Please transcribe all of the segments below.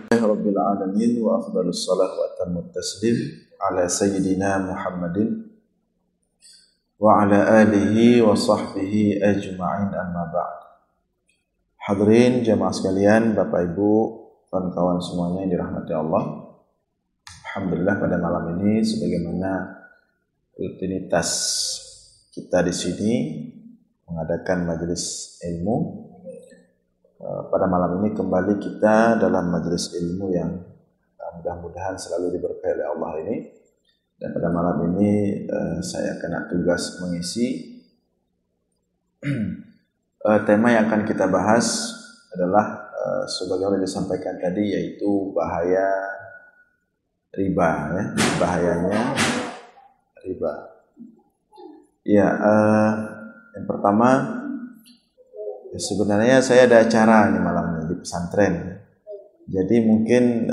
Rabbil alamin wa afdhalus salat wa atamut taslim ala sayyidina Muhammadin wa ala alihi wa sahbihi ajma'in, amma ba'd. Hadirin jamaah sekalian, Bapak Ibu, kawan-kawan semuanya yang dirahmati Allah. Alhamdulillah pada malam ini sebagaimana rutinitas kita di sini mengadakan majelis ilmu. Pada malam ini kembali kita dalam majelis ilmu yang mudah-mudahan selalu diberkahi oleh Allah ini. Dan pada malam ini saya kena tugas mengisi tema yang akan kita bahas adalah sebagaimana disampaikan tadi, yaitu bahaya riba, ya. Bahayanya riba. Ya, yang pertama, sebenarnya saya ada acara ini malamnya di pesantren. Jadi mungkin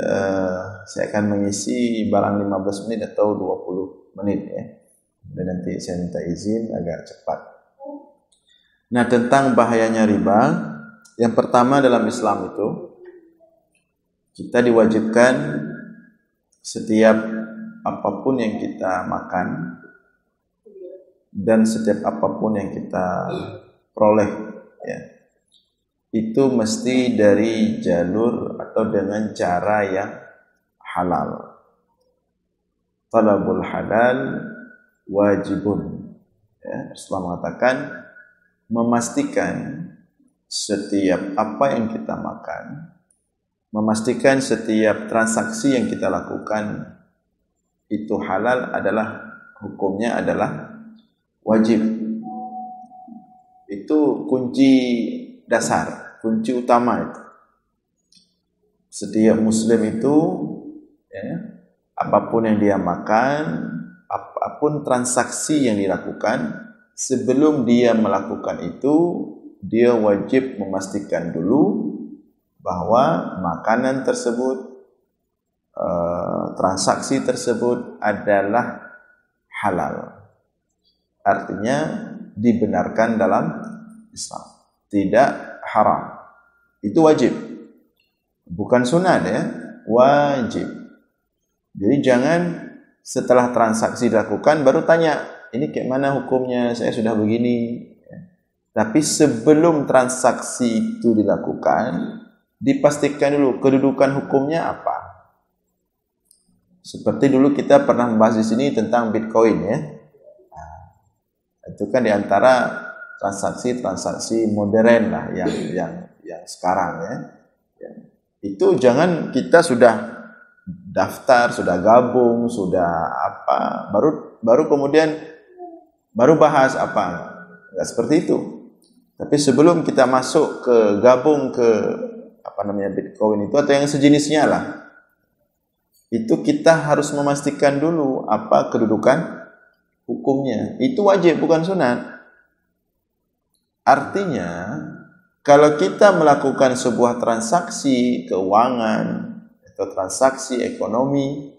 saya akan mengisi barang 15 menit atau 20 menit ya. Dan nanti saya minta izin agak cepat. Nah, tentang bahayanya riba, yang pertama dalam Islam itu kita diwajibkan setiap apapun yang kita makan dan setiap apapun yang kita peroleh, ya, itu mesti dari jalur atau dengan cara yang halal. Talabul halal wajibun. Ya, Rasulullah mengatakan memastikan setiap apa yang kita makan, memastikan setiap transaksi yang kita lakukan itu halal adalah hukumnya adalah wajib. Itu kunci dasar, kunci utama itu. Setiap muslim itu, ya, apapun yang dia makan, apapun transaksi yang dilakukan, sebelum dia melakukan itu, dia wajib memastikan dulu bahwa makanan tersebut, transaksi tersebut adalah halal. Artinya dibenarkan dalam Islam, tidak haram. Itu wajib, bukan sunat ya, wajib. Jadi jangan setelah transaksi dilakukan baru tanya, ini kayak mana hukumnya, saya sudah begini. Tapi sebelum transaksi itu dilakukan, dipastikan dulu kedudukan hukumnya apa. Seperti dulu kita pernah membahas di sini tentang Bitcoin ya. Itu kan diantara transaksi modern lah yang sekarang ya. Itu jangan kita sudah daftar, sudah gabung, sudah apa, baru kemudian baru bahas apa. Enggak seperti itu. Tapi sebelum kita masuk ke gabung ke Bitcoin itu atau yang sejenisnya lah, itu kita harus memastikan dulu apa kedudukan hukumnya. Itu wajib, bukan sunat. Artinya, kalau kita melakukan sebuah transaksi keuangan atau transaksi ekonomi,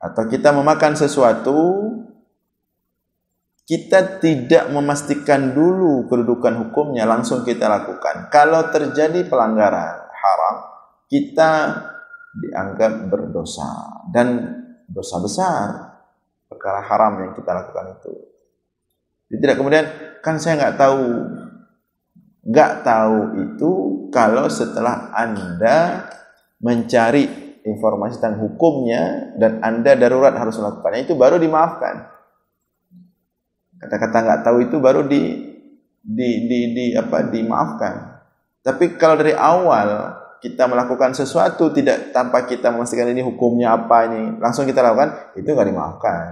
atau kita memakan sesuatu, kita tidak memastikan dulu kedudukan hukumnya, langsung kita lakukan. Kalau terjadi pelanggaran haram, kita dianggap berdosa, dan dosa besar perkara haram yang kita lakukan itu. Jadi tidak kemudian, kan saya nggak tahu itu kalau setelah Anda mencari informasi tentang hukumnya dan Anda darurat harus melakukannya, itu baru dimaafkan. Kata-kata nggak tahu itu baru dimaafkan. Tapi kalau dari awal kita melakukan sesuatu tidak tanpa kita memastikan ini hukumnya apa, ini langsung kita lakukan, itu nggak dimaafkan.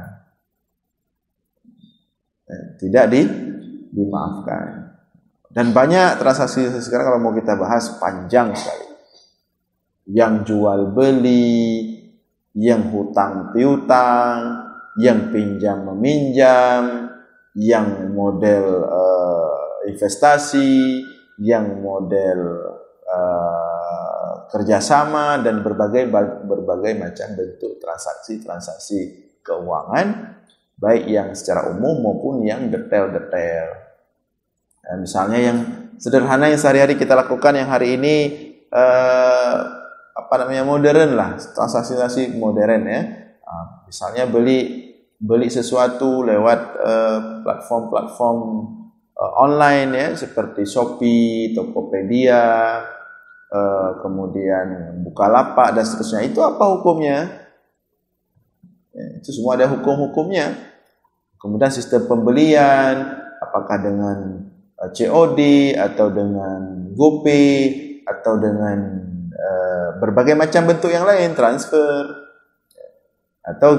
Tidak dimaafkan. Dan banyak transaksi sekarang kalau mau kita bahas panjang sekali. Yang jual beli, yang hutang piutang, yang pinjam meminjam, yang model investasi, yang model kerjasama, dan berbagai macam bentuk transaksi keuangan, baik yang secara umum maupun yang detail-detail. Misalnya yang sederhana yang sehari-hari kita lakukan, yang hari ini modern lah, transaksi modern ya. Misalnya beli sesuatu lewat platform online ya, seperti Shopee, Tokopedia, kemudian Bukalapak dan seterusnya. Itu apa hukumnya? Ya, itu semua ada hukum-hukumnya. Kemudian sistem pembelian, apakah dengan COD atau dengan GoPay atau dengan berbagai macam bentuk yang lain, transfer atau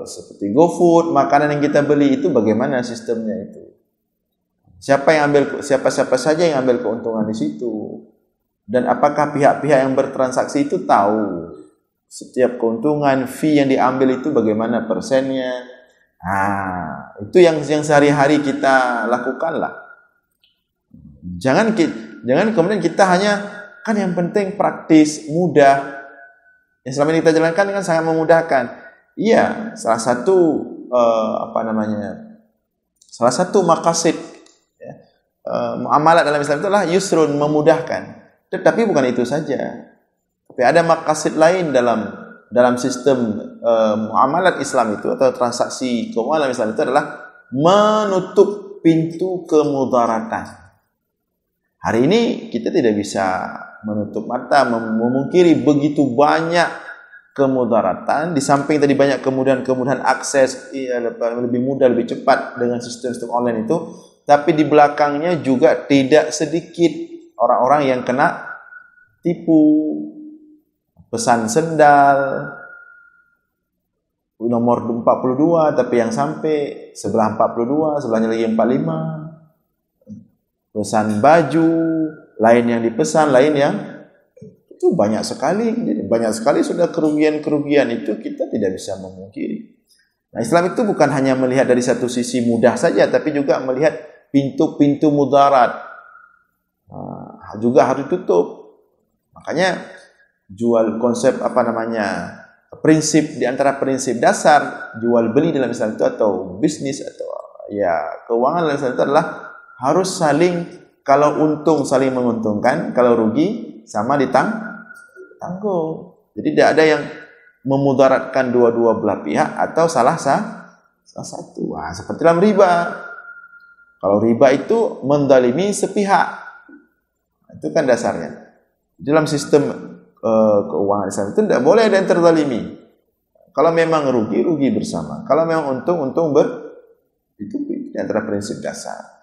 seperti GoFood, makanan yang kita beli itu bagaimana sistemnya itu? Siapa saja yang ambil keuntungan di situ? Dan apakah pihak-pihak yang bertransaksi itu tahu setiap keuntungan, fee yang diambil itu bagaimana persennya? Itu yang sehari-hari kita lakukan lah. Jangan kemudian kita hanya, kan yang penting praktis, mudah. Yang selama ini kita jalankan kan sangat memudahkan. Iya, salah satu maqasid ya, muamalah dalam Islam itu adalah yusrun, memudahkan. Tetapi bukan itu saja. Tapi ada maqasid lain dalam sistem muamalat Islam itu, atau transaksi keuangan Islam itu adalah menutup pintu kemudaratan. Hari ini kita tidak bisa menutup mata, memungkiri begitu banyak kemudaratan. Di samping tadi banyak kemudahan akses, lebih mudah, lebih cepat dengan sistem online itu, tapi di belakangnya juga tidak sedikit orang-orang yang kena tipu. Pesan sendal nomor 42 tapi yang sampai sebelah 42, sebelahnya lagi 45. Pesan baju, lain yang dipesan, lain yang itu banyak sekali. Jadi banyak sekali sudah kerugian itu kita tidak bisa memungkiri. Nah, Islam itu bukan hanya melihat dari satu sisi mudah saja, tapi juga melihat pintu-pintu mudarat. Juga harus ditutup. Makanya jual konsep prinsip di antara prinsip dasar jual beli dalam Islam itu, atau bisnis atau ya keuangan dalam Islam itu adalah harus saling, kalau untung saling menguntungkan, kalau rugi sama ditanggung. Jadi tidak ada yang memudaratkan dua-dua belah pihak atau salah satu. Seperti dalam riba. Kalau riba itu mendalimi sepihak. Itu kan dasarnya. Dalam sistem keuangan Islam itu tidak boleh ada yang terzalimi. Kalau memang rugi bersama. Kalau memang untung itu di antara prinsip dasar.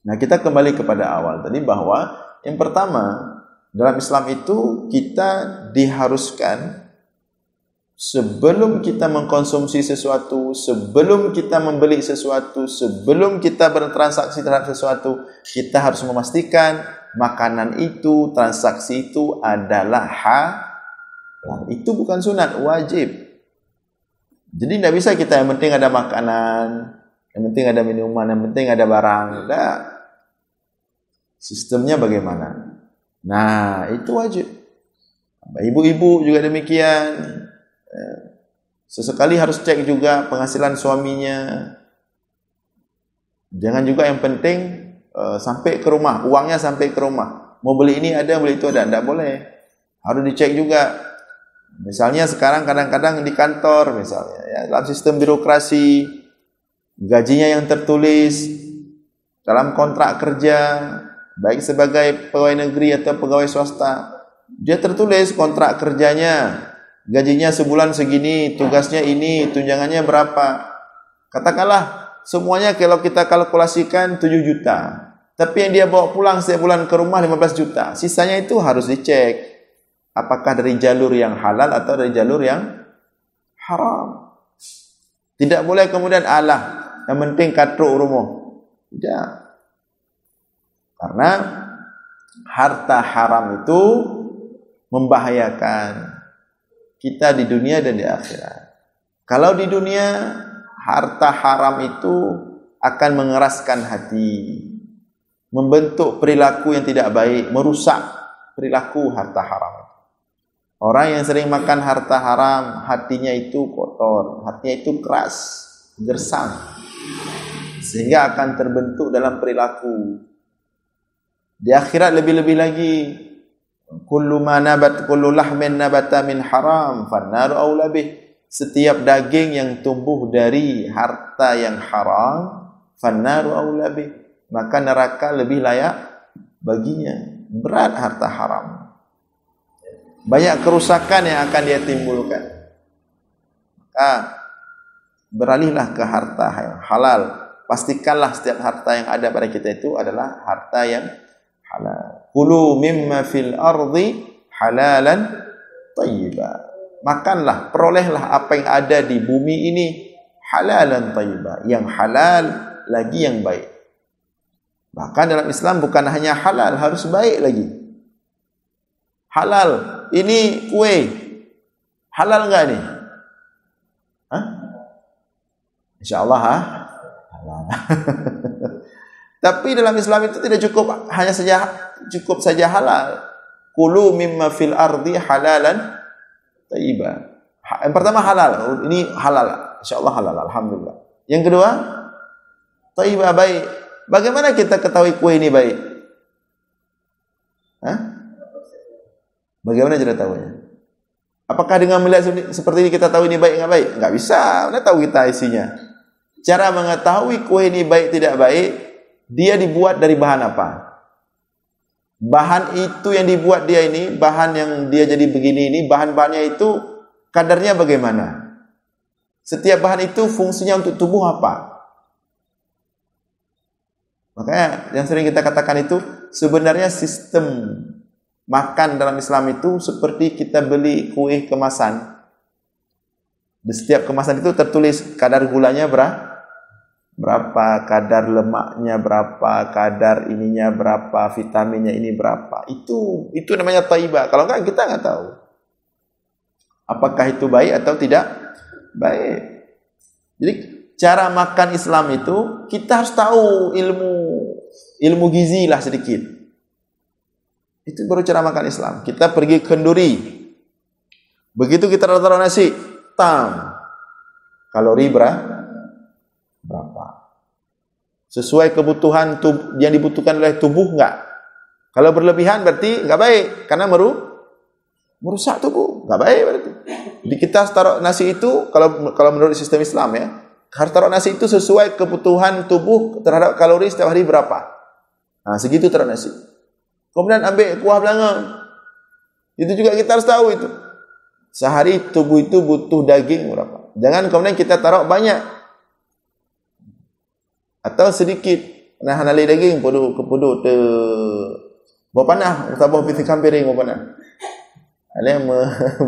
Nah, kita kembali kepada awal tadi bahwa yang pertama, dalam Islam itu kita diharuskan sebelum kita mengkonsumsi sesuatu, sebelum kita membeli sesuatu, sebelum kita bertransaksi terhadap sesuatu, kita harus memastikan makanan itu, transaksi itu adalah halal. Itu bukan sunat, wajib. Jadi tidak bisa kita yang penting ada makanan, yang penting ada minuman, yang penting ada barang. Tidak. Sistemnya bagaimana? Nah, itu wajib. Ibu-ibu juga demikian. Sesekali harus cek juga penghasilan suaminya. Jangan juga yang penting sampai ke rumah, uangnya sampai ke rumah. Mau beli ini ada, beli itu ada. Tidak boleh. Harus dicek juga. Misalnya sekarang kadang-kadang di kantor misalnya, ya, dalam sistem birokrasi, gajinya yang tertulis dalam kontrak kerja, baik sebagai pegawai negeri atau pegawai swasta, dia tertulis kontrak kerjanya, gajinya sebulan segini, tugasnya ini, tunjangannya berapa. Katakanlah semuanya kalau kita kalkulasikan 7 juta. Tapi yang dia bawa pulang setiap bulan ke rumah 15 juta. Sisanya itu harus dicek. Apakah dari jalur yang halal atau dari jalur yang haram. Tidak boleh kemudian yang penting katruk rumah. Tidak. Karena harta haram itu membahayakan kita di dunia dan di akhirat. Kalau di dunia, harta haram itu akan mengeraskan hati, membentuk perilaku yang tidak baik, merusak perilaku harta haram. Orang yang sering makan harta haram, hatinya itu kotor, hatinya itu keras, gersang, sehingga akan terbentuk dalam perilaku. Di akhirat lebih-lebih lagi, kullu lahmin nabata min haram fannaru aula bih. Setiap daging yang tumbuh dari harta yang haram, fannaru aula bih, maka neraka lebih layak baginya. Berat harta haram. Banyak kerusakan yang akan dia timbulkan. Maka beralihlah ke harta yang halal. Pastikanlah setiap harta yang ada pada kita itu adalah harta yang halal. Kulu mimma fil ardi halalan thayyiba. Makanlah, perolehlah apa yang ada di bumi ini halalan thayyiba, yang halal lagi yang baik. Bahkan dalam Islam bukan hanya halal, harus baik lagi. Halal, ini kue halal enggak nih? Hah? Insyaallah halal. Tapi dalam Islam itu tidak cukup hanya saja halal. Kulu mimma fil ardi halalan thayyiba. Yang pertama halal, ini halal, insyaallah halal, alhamdulillah. Yang kedua, thayyiba, baik. Bagaimana kita ketahui kue ini baik? Hah? Bagaimana cara tahunya? Apakah dengan melihat seperti ini kita tahu ini baik enggak baik? Enggak bisa, mana tahu kita isinya. Cara mengetahui kue ini baik tidak baik, dia dibuat dari bahan apa? Bahan itu yang dibuat dia ini, bahan yang dia jadi begini ini, bahan-bahannya itu kadarnya bagaimana? Setiap bahan itu fungsinya untuk tubuh apa? Makanya yang sering kita katakan itu, sebenarnya sistem makan dalam Islam itu seperti kita beli kue kemasan. Di setiap kemasan itu tertulis kadar gulanya berapa, kadar lemaknya berapa, kadar ininya berapa, vitaminnya ini berapa. Itu namanya thayyibah. Kalau enggak kita enggak tahu apakah itu baik atau tidak baik. Jadi cara makan Islam itu kita harus tahu ilmu gizi lah sedikit. Itu baru cara makan Islam. Kita pergi kenduri. Begitu kita taruh nasi, kalori berapa? Sesuai kebutuhan yang dibutuhkan oleh tubuh enggak? Kalau berlebihan berarti enggak baik karena merusak tubuh, enggak baik berarti. Jadi kita taruh nasi itu kalau menurut sistem Islam ya, harus taruh nasi itu sesuai kebutuhan tubuh terhadap kalori setiap hari berapa. Nah, segitu taruh nasi. Kemudian ambil kuah belanga. Itu juga kita harus tahu itu. Sehari tubuh itu butuh daging berapa. Jangan kemudian kita taruh banyak atau sedikit. Nah, hanali daging kepudu te bapanah utabah pitikan piring bapanah. Ale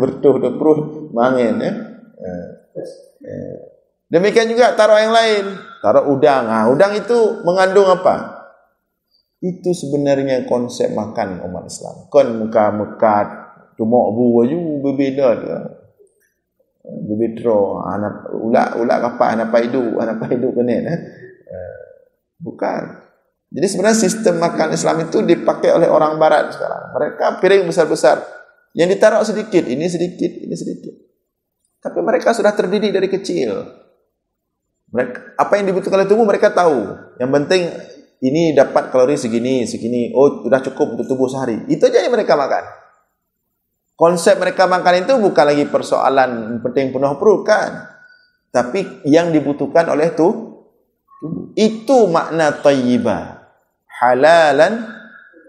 bertuh de perut mangin ya. Demikian juga taruh yang lain. Taruh udang. Nah, udang itu mengandung apa? Itu sebenarnya konsep makan umat Islam. Kon mekat tumok bu aju berbeda dia. Berbetro anak ulak kapak anak paidu kenen bukan. Jadi sebenarnya sistem makan Islam itu dipakai oleh orang barat sekarang. Mereka piring besar-besar yang ditaruh sedikit, ini sedikit. Tapi mereka sudah terdidik dari kecil. Mereka apa yang dibutuhkan oleh tubuh mereka tahu. Yang penting ini dapat kalori segini. Oh, sudah cukup untuk tubuh sehari. Itu aja yang mereka makan. Konsep mereka makan itu bukan lagi persoalan penting penuh perut kan. Tapi yang dibutuhkan oleh tubuh. Itu makna thayyibah. Halalan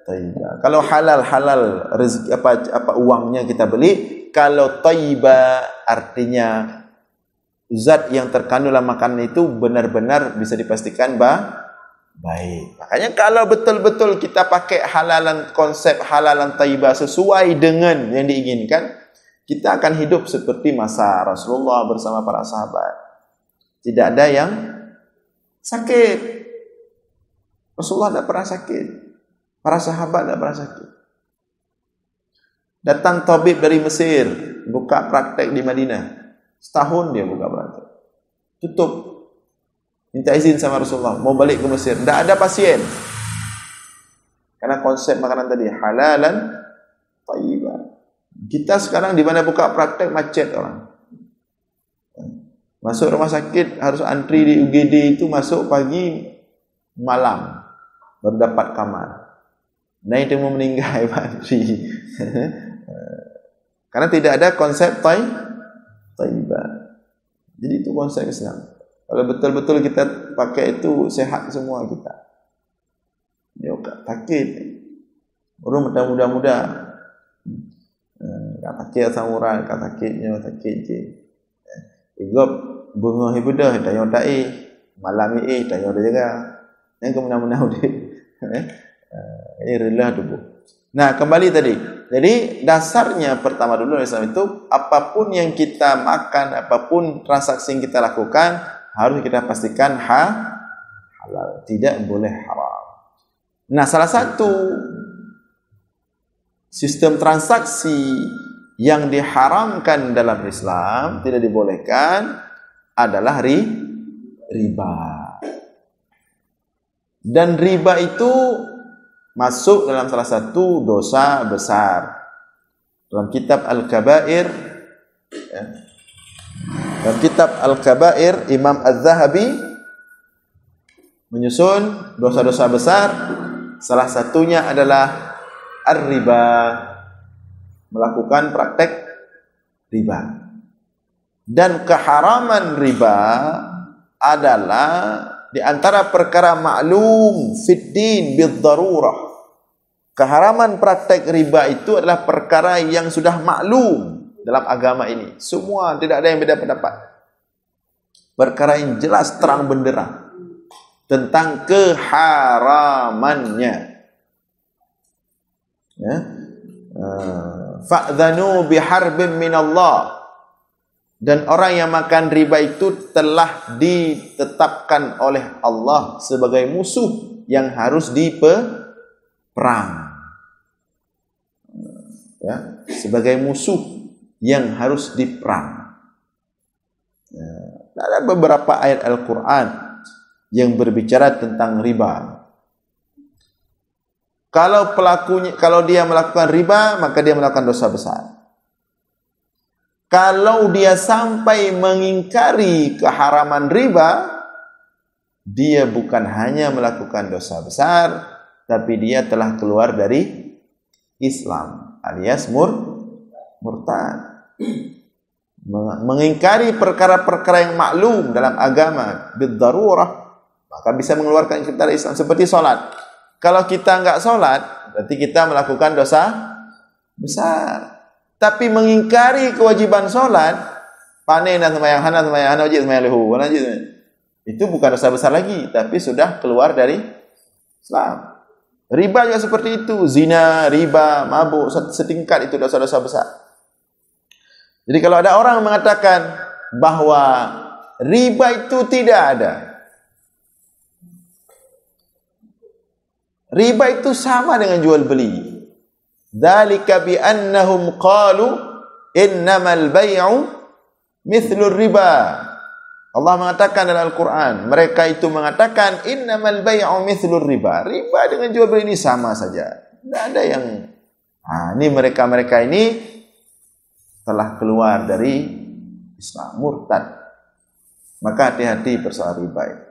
thayyibah. Kalau halal rezeki apa uangnya kita beli. Kalau thayyibah artinya zat yang terkandung dalam makanan itu benar-benar bisa dipastikan baik. Makanya kalau betul-betul kita pakai konsep halalan thayyibah sesuai dengan yang diinginkan, kita akan hidup seperti masa Rasulullah bersama para sahabat. Tidak ada yang sakit. Rasulullah tidak pernah sakit. Para sahabat tidak pernah sakit. Datang tabib dari Mesir, buka praktek di Madinah. Setahun dia buka praktek. Tutup. Minta izin sama Rasulullah, mau balik ke Mesir. Tidak ada pasien. Karena konsep makanan tadi, halalan thayyibah. Kita sekarang di mana buka praktek macet orang. Masuk rumah sakit harus antri di UGD itu masuk pagi malam baru dapat kamar. Nai temu meninggal mati. Karena tidak ada konsep thayyibah. Jadi itu konsep Islam. Kalau betul-betul kita pakai itu, sehat semua kita. Dia takut. Orang muda-muda. Tak takut samurai, tak takutnya, takut je. Igop bunga hibudah, tanya malam ini tanya dah jaga. Yang kemenang-menang dia. Ini rela tubuh. Nah, kembali tadi. Jadi dasarnya pertama dulu Islam itu apapun yang kita makan, apapun transaksi yang kita lakukan harus kita pastikan halal, tidak boleh haram. Nah, salah satu sistem transaksi yang diharamkan dalam Islam, tidak dibolehkan adalah riba. Dan riba itu masuk dalam salah satu dosa besar. Dalam kitab Al-Kabair, ya, dalam kitab Al-Kabair, Imam Az-Zahabi menyusun dosa-dosa besar. Salah satunya adalah ar-riba, melakukan praktek riba. Dan keharaman riba adalah di antara perkara maklum fid din bid-darurah. Keharaman praktek riba itu adalah perkara yang sudah maklum dalam agama ini. Semua, tidak ada yang beda pendapat. Perkara yang jelas terang benderang tentang keharamannya. Ya. Fa'dhanu biharbin minallah. Dan orang yang makan riba itu telah ditetapkan oleh Allah sebagai musuh yang harus diperang. Ya, sebagai musuh yang harus diperang. Ya, ada beberapa ayat Al-Quran yang berbicara tentang riba. Kalau dia melakukan riba, maka dia melakukan dosa besar. Kalau dia sampai mengingkari keharaman riba, dia bukan hanya melakukan dosa besar, tapi dia telah keluar dari Islam, alias murtad. Mengingkari perkara-perkara yang maklum dalam agama bid-darurah, maka bisa mengeluarkan kita dari Islam. Seperti solat. Kalau kita enggak solat, berarti kita melakukan dosa besar. Tapi mengingkari kewajiban solat, panen dan sembahyang wajib sembahyang lehu, itu bukan dosa besar lagi, tapi sudah keluar dari Islam. Riba juga seperti itu, zina, riba, mabuk, setingkat itu dosa-dosa besar. Jadi kalau ada orang mengatakan bahwa riba itu tidak ada, riba itu sama dengan jual beli. Dzalika bi annahum qalu innamal bai'u mithlur riba. Allah mengatakan dalam Al-Quran, mereka itu mengatakan innamal bai'u mithlur riba. Riba dengan jual beli ini sama saja. Tidak ada yang ini mereka ini telah keluar dari Islam, murtad. Maka hati-hati persoalan riba itu.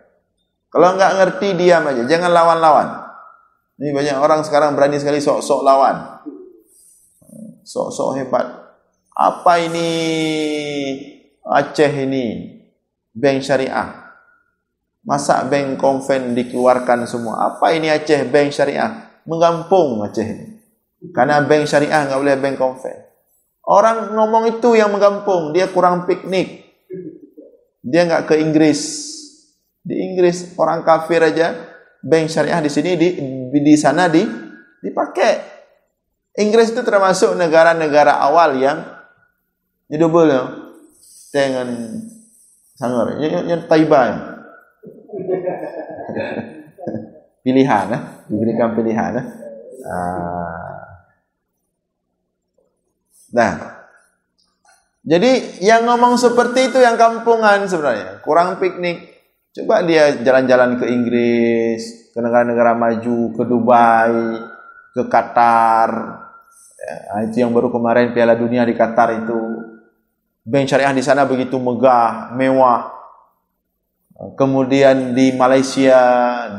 Kalau enggak ngerti diam aja, jangan lawan-lawan. Ini banyak orang sekarang berani sekali sok-sok lawan. Sok-sok hebat. Apa ini Aceh ini? Bank syariah. Masa bank konven dikeluarkan semua? Apa ini Aceh bank syariah? Menggampung Aceh ini. Karena bank syariah enggak boleh bank konven. Orang ngomong itu yang menggampung, dia kurang piknik. Dia enggak ke Inggris. Di Inggris orang kafir aja bank syariah di sini di sana dipakai. Inggris itu termasuk negara-negara awal yang double ya. Dengan sangar, yang taiba. Pilihan, diberikan pilihan. Nah, jadi yang ngomong seperti itu yang kampungan sebenarnya, kurang piknik. Coba dia jalan-jalan ke Inggris, ke negara-negara maju, ke Dubai, ke Qatar. Ya, itu yang baru kemarin Piala Dunia di Qatar itu. Bank syariah di sana begitu megah, mewah. Kemudian di Malaysia,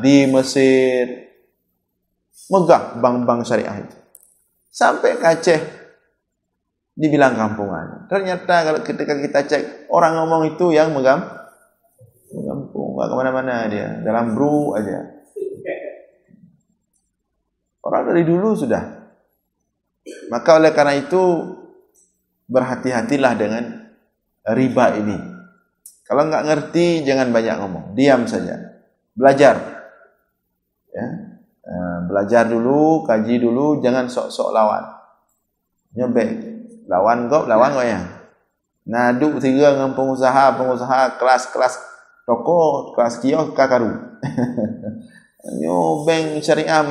di Mesir, megah bank-bank syariah itu. Sampai ke Aceh dibilang kampungan. Ternyata kalau ketika kita cek, orang ngomong itu yang kampung, nggak kemana-mana dia, dalam bro aja. Orang dari dulu sudah. Maka oleh karena itu berhati-hatilah dengan riba ini. Kalau nggak ngerti jangan banyak ngomong, diam saja, belajar. Ya. Belajar dulu, kaji dulu, jangan sok-sok lawan. Nyobek, lawan kok ya. Naduk tiga dengan pengusaha kelas toko, kelas kios, kakaru. Nyobeng syariah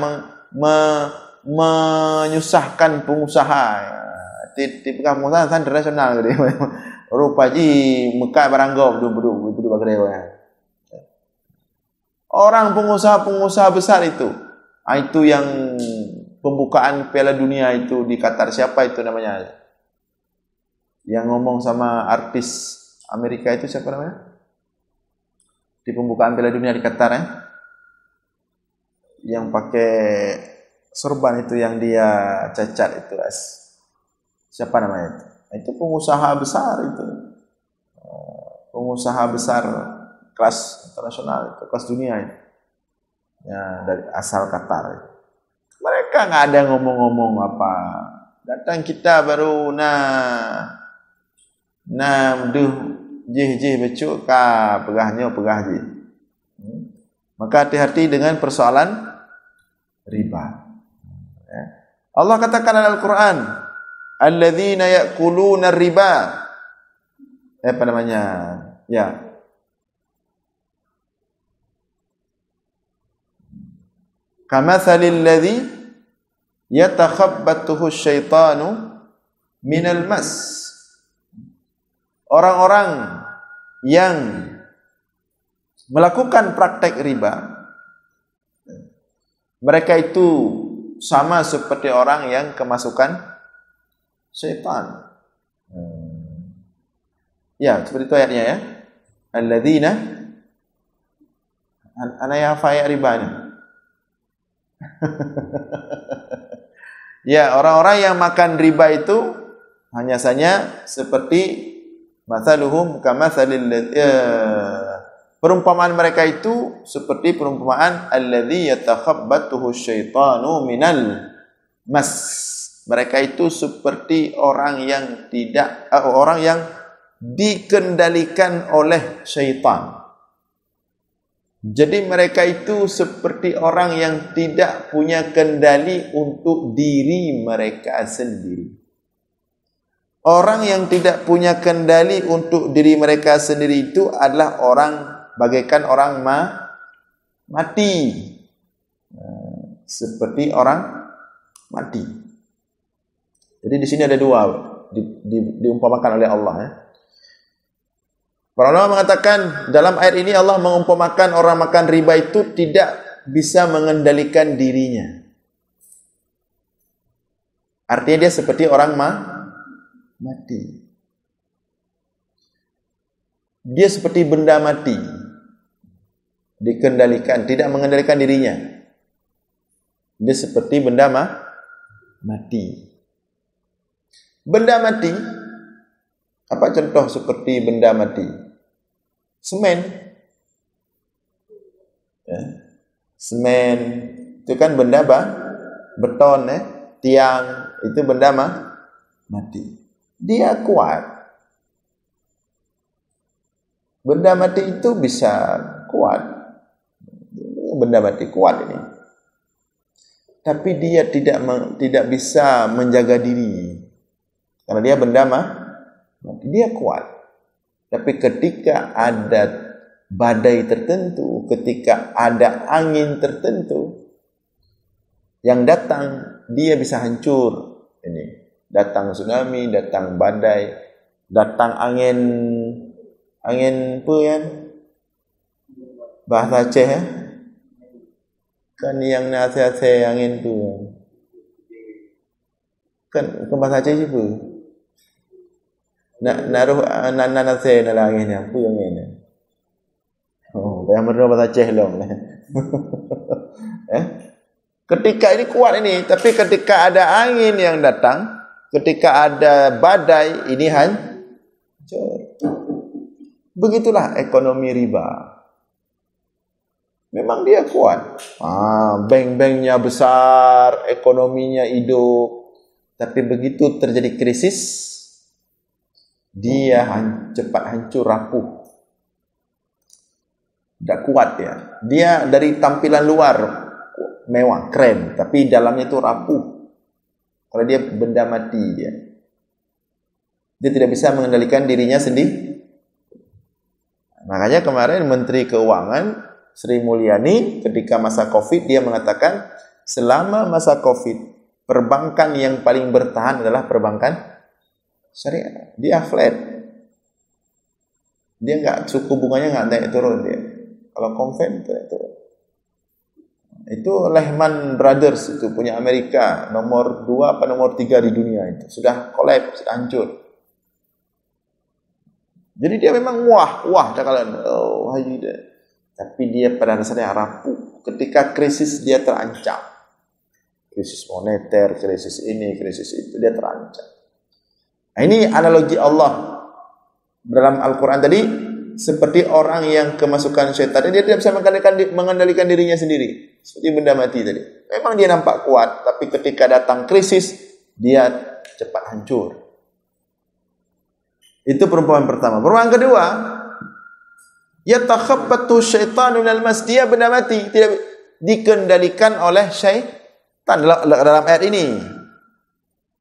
menyusahkan pengusaha. Tipe pengusaha internasional gitu. Rupa ji Mekah baranggop dulu bagrewa. Orang pengusaha besar itu yang pembukaan Piala Dunia itu di Qatar, siapa itu namanya? Yang ngomong sama artis Amerika itu siapa namanya? Di pembukaan Piala Dunia di Qatar ya? Yang pakai sorban itu yang dia cacat itu, siapa namanya itu? Itu pengusaha besar itu, pengusaha besar kelas internasional itu, kelas dunia itu, ya dari asal Qatar. Mereka nggak ada ngomong-ngomong apa, datang kita baru jih becuk ka pegah ji. Maka hati-hati dengan persoalan riba. Allah katakan dalam Al-Quran, alladzina ya'kuluna riba. Apa namanya? Ya. Kamathalil ladzi yatakhabbathu syaitanu minal mas. Orang-orang yang melakukan praktek riba, mereka itu sama seperti orang yang kemasukan syaitan. Ya, seperti itu ayatnya ya. Alladzina ana ya fa ribanya. Ya, orang-orang yang makan riba itu hanya saja seperti mathaluhum kamathalil perumpamaan mereka itu seperti perumpamaan alladzi yatakhabbathu syaitanu minal mas. Mereka itu seperti orang yang dikendalikan oleh syaitan. Jadi mereka itu seperti orang yang tidak punya kendali untuk diri mereka sendiri. Orang yang tidak punya kendali untuk diri mereka sendiri itu adalah orang bagaikan orang mati. Seperti orang mati. Jadi di sini ada dua diumpamakan oleh Allah ya. Para ulama mengatakan dalam ayat ini Allah mengumpamakan orang makan riba itu tidak bisa mengendalikan dirinya. Artinya dia seperti orang mati. Dia seperti benda mati. Dikendalikan, tidak mengendalikan dirinya. Dia seperti benda mati. Benda mati, apa contoh seperti benda mati? Semen. Ya. Semen itu kan benda beton ya, tiang itu benda mati. Dia kuat. Benda mati itu bisa kuat. Benda mati kuat ini. Tapi dia tidak bisa menjaga diri. Karena dia benda mati, dia kuat. Tapi ketika ada badai tertentu, ketika ada angin tertentu yang datang, dia bisa hancur. Ini datang tsunami, datang badai, datang angin apa ya? Bahasa Aceh ya? Kan yang nasihat angin tu. Kan bahasa Aceh siapa? Naruh nase na langit yang pu yang ini. Oh, yang bernama bahasa Aceh long. Ketika ini kuat ini, tapi ketika ada angin yang datang, ketika ada badai, ini hancur. Begitulah ekonomi riba. Memang dia kuat. Bank-banknya besar, ekonominya hidup. Tapi begitu terjadi krisis, dia cepat hancur, rapuh. Tidak kuat ya. Dia dari tampilan luar mewah, keren, tapi dalamnya itu rapuh. Kalau dia benda mati dia tidak bisa mengendalikan dirinya sendiri. Makanya kemarin Menteri Keuangan Sri Mulyani ketika masa Covid dia mengatakan selama masa Covid perbankan yang paling bertahan adalah perbankan syariah. Dia flat. Dia enggak, suku bunganya enggak naik turun dia. Kalau konven itu Lehman Brothers itu punya Amerika, nomor 2 apa nomor 3 di dunia itu. Sudah collapse, sudah hancur. Jadi dia memang wah cakalan. Tapi dia pada dasarnya rapuh. Ketika krisis dia terancam. Krisis moneter, krisis ini, krisis itu, dia terancam. Nah, ini analogi Allah dalam Al-Quran tadi. Seperti orang yang kemasukan syaitan, dia tidak bisa mengendalikan dirinya sendiri. Seperti benda mati tadi. Memang dia nampak kuat, tapi ketika datang krisis, dia cepat hancur. Itu perumpamaan pertama. Perumpamaan kedua, yatakhabbatu syaitanu minal mas, dia benda mati, tidak dikendalikan oleh syaitan dalam ayat ini.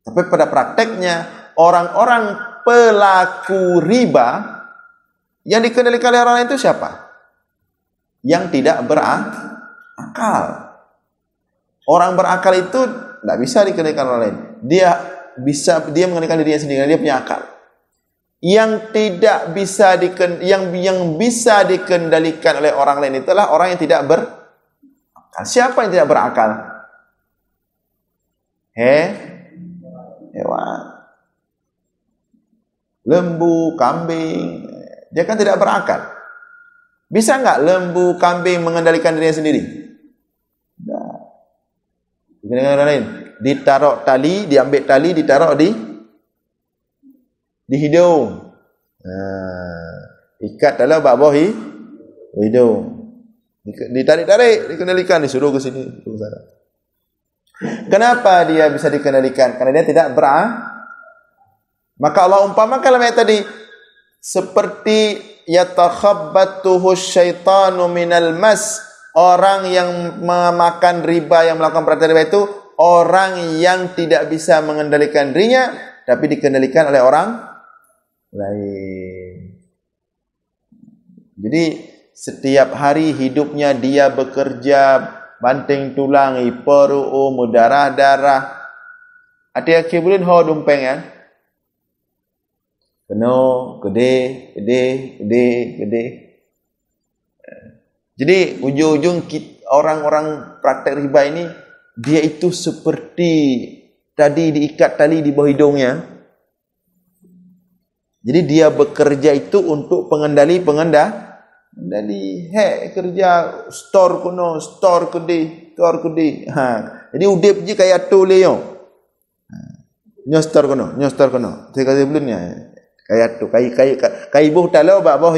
Tapi pada prakteknya, orang-orang pelaku riba yang dikendalikan oleh orang lain itu siapa? Yang tidak berakal. Orang berakal itu tidak bisa dikendalikan oleh lain. Dia mengendalikan dirinya sendiri, dia punya akal. Yang tidak bisa yang bisa dikendalikan oleh orang lain itulah orang yang tidak berakal. Siapa yang tidak berakal? Hewan. Lembu, kambing, dia kan tidak berakal. Bisa enggak lembu, kambing mengendalikan dirinya sendiri? Tidak. Dengan orang lain, ditaruh tali, diambil tali, ditaruh di hidung. Ikat dalam bawah hidung. Ditarik-tarik, dikendalikan, disuruh ke sini, ke sana. Kenapa dia bisa dikendalikan? Karena dia tidak berakal. Maka Allah umpamakan dalam ayat tadi seperti yatakhabbatuhu syaitanu minal mas, orang yang memakan riba, yang melakukan praktek riba itu orang yang tidak bisa mengendalikan dirinya tapi dikendalikan oleh orang lain. Jadi setiap hari hidupnya dia bekerja banting tulang, iperu, mudarah-darah. Ada kibulin ho dumpeng ya. Kena, gede. Jadi ujung-ujung orang-orang praktek riba ini, dia itu seperti tadi diikat tali di bawah hidungnya. Jadi dia bekerja itu untuk pengendali. Kerja store kuno, store kedi. Jadi udip je kayak tu leyo. Nyostor kuno. Saya kata belumnya. Kayak tu, kai buh talau bak boh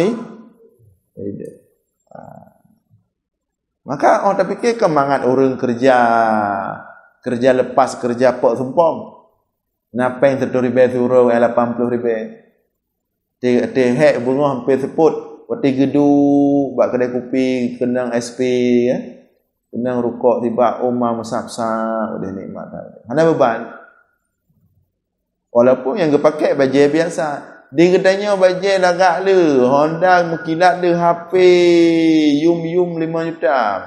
Maka orang terfikir kemangat orang kerja lepas kerja pok sempong. Napa yang 30,000 suruh 80,000. Hek bunga hampir seput. Wati gedu bak kedai kopi, kenang SP ya. Kenang rukuk tiba umma masak-sak udah nikmat. Mana beban? Walaupun yang pakai baju biasa. Di kedainya baju lagak le, Honda mukilat le HP yum 5 juta.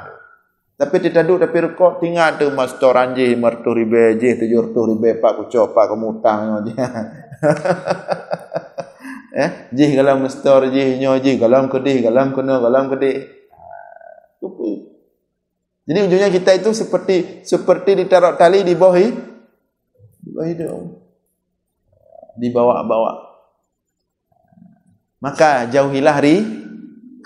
Tapi tidak duduk tapi rekod tinggal tu master anjih 500,000 je 700,000 pak kucok pak kemutang je. Jih galam master jih nyo jih galam kedih galam kena galam kedih. Jadi ujungnya kita itu seperti ditaruh tali di bawah hidung. Dibawa-bawa. Maka jauhilah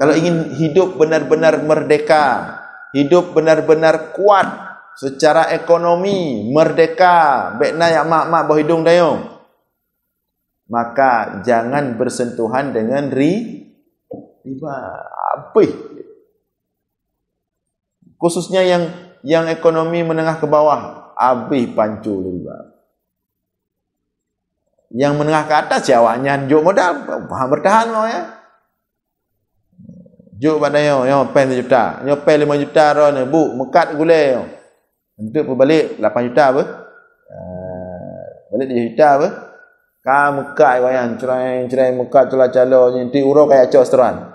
kalau ingin hidup benar-benar merdeka, hidup benar-benar kuat, secara ekonomi merdeka, bekna yang mak-mak berhidung dayung, maka jangan bersentuhan dengan riba. Apa? Khususnya yang ekonomi menengah ke bawah, habis pancu riba. Yang menengah ke atas jawabnya juk modal, bertahan mau ya. Juk padanya yo pen 1 juta, yo pen 5 juta ro ne bu, mekat gulai yo. Untuk berbalik 8 juta apa? Balik 3 juta apa? Ka mekat wayang cerai mekat tu lah calo nanti urau kayak acok seteran.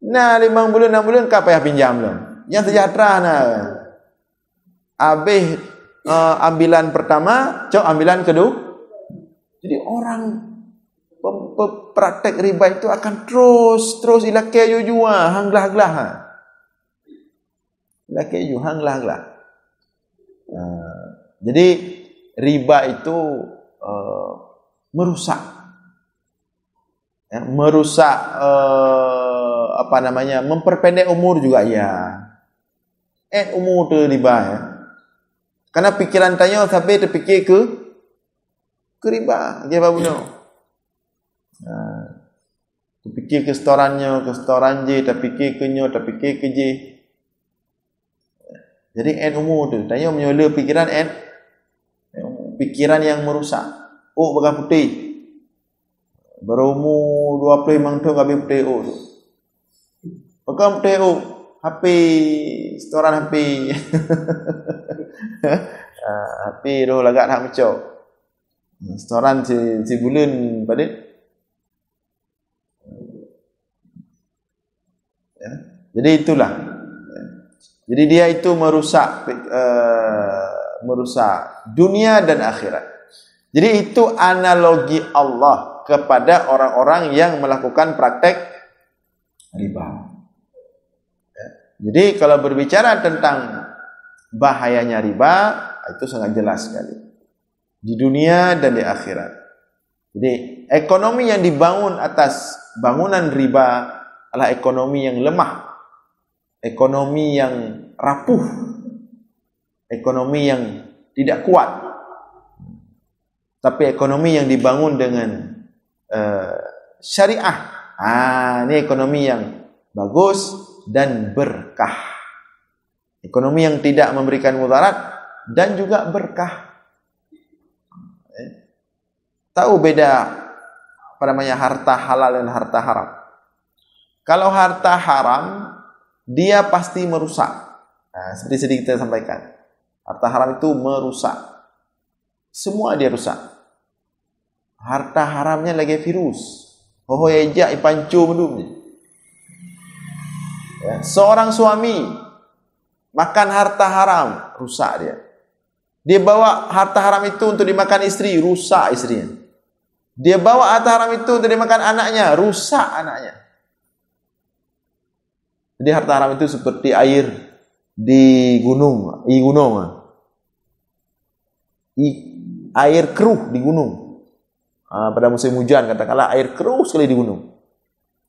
Nah 5 bulan 6 bulan kau payah pinjam belum. Yang sejahtera nah. Habis ambilan pertama, cok ambilan kedua. Jadi orang praktek riba itu akan terus ilakai jua hanglah-hanglah. Ilakai jua hanglah-hanglah. Jadi riba itu merusak. Ya, merusak memperpendek umur juga ya. Umur tu riba ya. Karena pikiran tanya sampai terfikir ke riba. Dia apa guna? Terfikir ke setoran je, terfikir ke nyo, terfikir ke je. Jadi umur tu. Tanya menyola pikiran pikiran yang merusak. Bagai putih. Berumur 25 tahun habis putih tu. Bagai putih HP setoran HP. HP roh lagat hak macam. Setoran si bulan pada. Ya. Jadi itulah. Jadi dia itu merusak dunia dan akhirat. Jadi itu analogi Allah kepada orang-orang yang melakukan praktek riba. Ya. Jadi kalau berbicara tentang bahayanya riba, itu sangat jelas sekali. Di dunia dan di akhirat. Jadi ekonomi yang dibangun atas bangunan riba adalah ekonomi yang lemah. Ekonomi yang rapuh. Ekonomi yang tidak kuat. Tapi ekonomi yang dibangun dengan syariah. Ini ekonomi yang bagus dan berkah. Ekonomi yang tidak memberikan mudarat dan juga berkah. Tahu beda harta halal dan harta haram. Kalau harta haram dia pasti merusak. Seperti kita sampaikan. Harta haram itu merusak. Semua dia rusak. Harta haramnya lagi virus. Ejak ipancu medum. Ya, seorang suami makan harta haram, rusak dia. Dia bawa harta haram itu untuk dimakan istri, rusak istrinya. Dia bawa harta haram itu untuk dimakan anaknya, rusak anaknya. Jadi harta haram itu seperti air di gunung, air keruh di gunung. Pada musim hujan katakanlah air keruh sekali di gunung.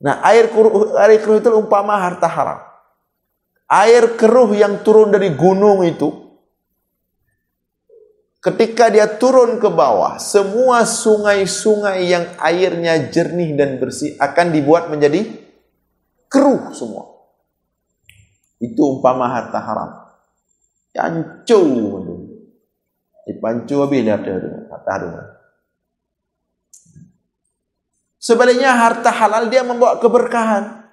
Nah, air keruh itu umpama harta haram. Air keruh yang turun dari gunung itu, ketika dia turun ke bawah, semua sungai-sungai yang airnya jernih dan bersih akan dibuat menjadi keruh semua. Itu umpama harta haram. Pancu. Pancu habis harta haram. Sebaliknya harta halal dia membawa keberkahan.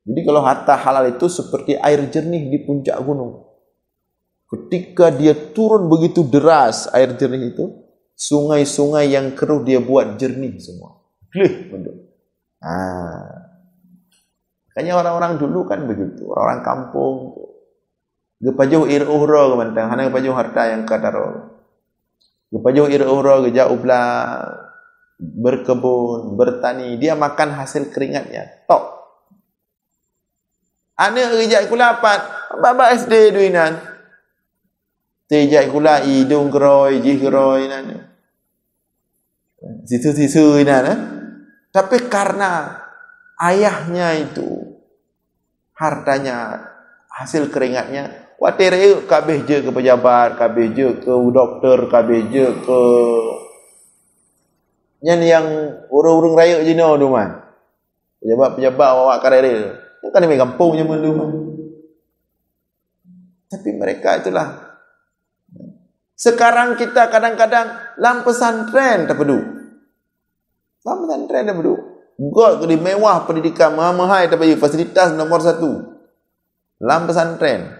Jadi kalau harta halal itu seperti air jernih di puncak gunung. Ketika dia turun begitu deras air jernih itu, sungai-sungai yang keruh dia buat jernih semua. Makanya orang-orang dulu kan begitu, orang kampung. Gepajau ir uhro kemantang, hana gepajau harta yang kadaro. Gepajau ir uhro geja ubla berkebun, bertani, dia makan hasil keringatnya. Tok. Anak geja kula apat, baba SD duinan. Tejak kula hidung geroi, jih geroi nan. Sisu-sisu nan. Tapi karena ayahnya itu hartanya, hasil keringatnya Watir kabeh je ke pejabat, kabeh je ke doktor, kabeh je ke yang urung-urung raya je no tu man. Pejabat-pejabat awak karir. Kan ni kampung je mun tu man. Tapi mereka itulah. Sekarang kita kadang-kadang lam pesantren tak pedu. Lam pesantren tak pedu. God di mewah pendidikan mahal tak bagi fasilitas nomor 1. Lam pesantren.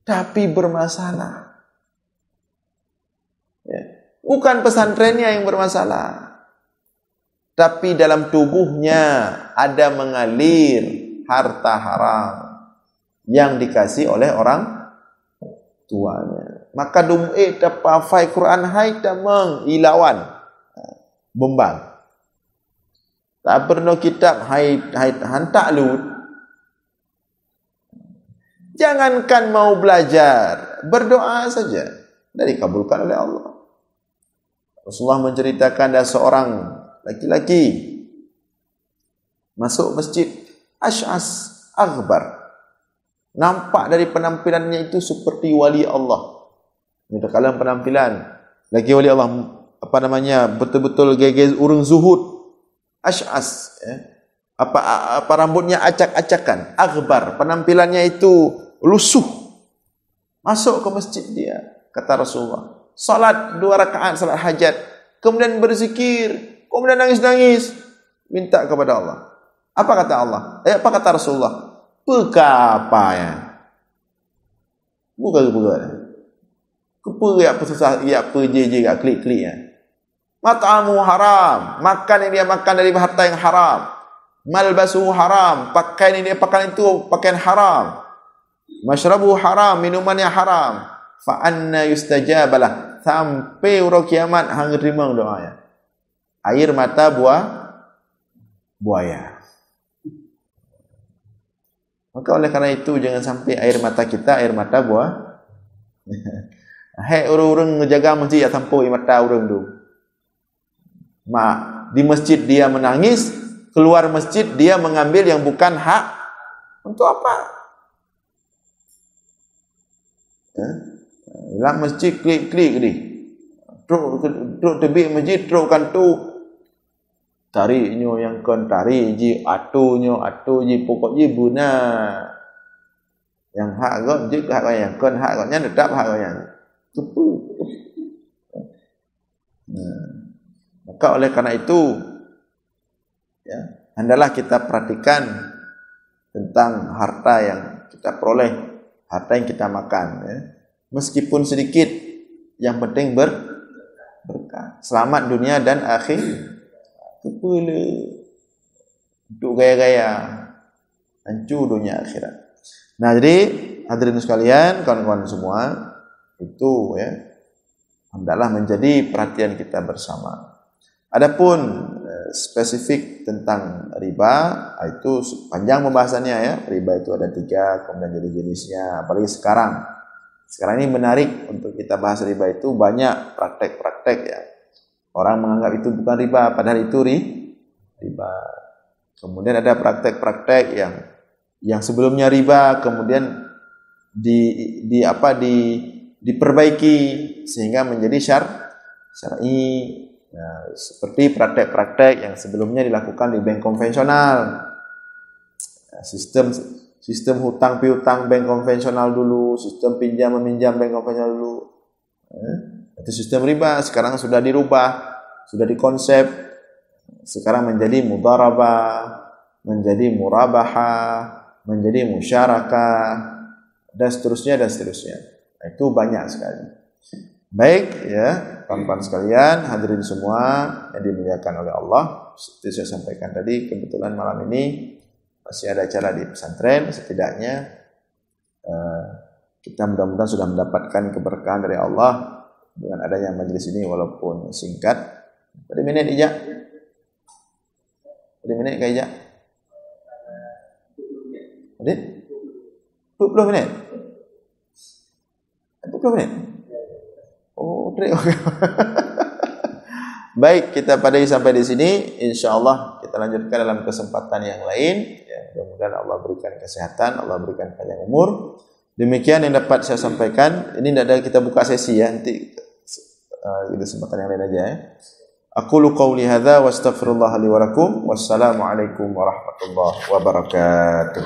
Tapi bermasalah. Ya. Bukan pesantrennya yang bermasalah. Tapi dalam tubuhnya ada mengalir harta haram yang dikasih oleh orang tuanya. Maka tapafai Quran hai tamang ilawan bembang. Tak pernah kitab hai hantak lut. Jangankan mau belajar, berdoa saja dan dikabulkan oleh Allah. Rasulullah menceritakan ada seorang laki-laki masuk masjid Ash'as Aghbar. Nampak dari penampilannya itu seperti wali Allah. Ini terkalang penampilan lagi wali Allah, betul-betul gege urang zuhud. Ash'as, ya. Apa rambutnya acak-acakan, Aghbar, penampilannya itu lusuh. Masuk ke masjid dia, kata Rasulullah, salat 2 rakaat salat hajat, kemudian berzikir, kemudian nangis-nangis minta kepada Allah. Apa kata Allah? Apa kata Rasulullah? Apa ya? Bukan. Keperak apa susah, ya apa je kat klik-klik ya. Mat'amu haram, makan yang dia makan dari harta yang haram. Malbasuhu haram, pakaian yang dia pakaian itu pakaian haram. Mashrabu haram, minumannya haram. Fa anna yustajabalah, sampai urang kiamat hang terima doanya. Air mata buaya. Maka oleh karena itu jangan sampai air mata kita air mata buah. Hai orang-orang ngejaga masjid ya sampai mata orang tu. Di masjid dia menangis, keluar masjid dia mengambil yang bukan hak. Untuk apa? Dalam masjid klik-klik ni. Truk tebi masjid truk kan tu. Tariknya yang kon tarik ji, atunya atu ji, pokok ji buna. Yang hak kau ji hak kau yang kon hak kau nya tetap hak kau yang. Maka oleh karena itu ya, hendaklah kita perhatikan tentang harta yang kita peroleh, harta yang kita makan ya. Meskipun sedikit, yang penting berkah. Selamat dunia dan akhir. Kepala untuk gaya-gaya hancur dunia akhirat. Nah, jadi hadirin sekalian, kawan-kawan semua, itu ya hendaklah menjadi perhatian kita bersama. Adapun spesifik tentang riba, itu panjang pembahasannya ya. Riba itu ada 3, kemudian jenis-jenisnya. Apalagi sekarang ini menarik untuk kita bahas riba, itu banyak praktek-praktek ya. Orang menganggap itu bukan riba, padahal itu riba. Kemudian ada praktek-praktek yang sebelumnya riba, kemudian diperbaiki sehingga menjadi syar'i. Nah, seperti praktek-praktek yang sebelumnya dilakukan di bank konvensional. Nah, sistem hutang piutang bank konvensional dulu, sistem pinjam meminjam bank konvensional dulu. Itu sistem riba. Sekarang sudah dirubah, sudah dikonsep. Sekarang menjadi mudharabah, menjadi murabahah, menjadi musyarakah, dan seterusnya. Nah, itu banyak sekali. Baik ya, kawan-kawan sekalian, hadirin semua yang dimuliakan oleh Allah. Seperti saya sampaikan tadi, kebetulan malam ini masih ada acara di pesantren. Setidaknya kita mudah-mudahan sudah mendapatkan keberkahan dari Allah dengan adanya majelis ini walaupun singkat. Berapa minit Ijak? Berapa minit ke Ijak? 20 menit? 20 menit? Oh, okay. Baik, kita pada sampai di sini. InsyaAllah kita lanjutkan dalam kesempatan yang lain. Ya. Mudah-mudahan Allah berikan kesehatan, Allah berikan panjang umur. Demikian yang dapat saya sampaikan. Ini tidak ada kita buka sesi ya, nanti di kesempatan yang lain aja ya. Aqulu qawli hadza wa astaghfirullah li wa lakum. Wassalamualaikum warahmatullahi wabarakatuh.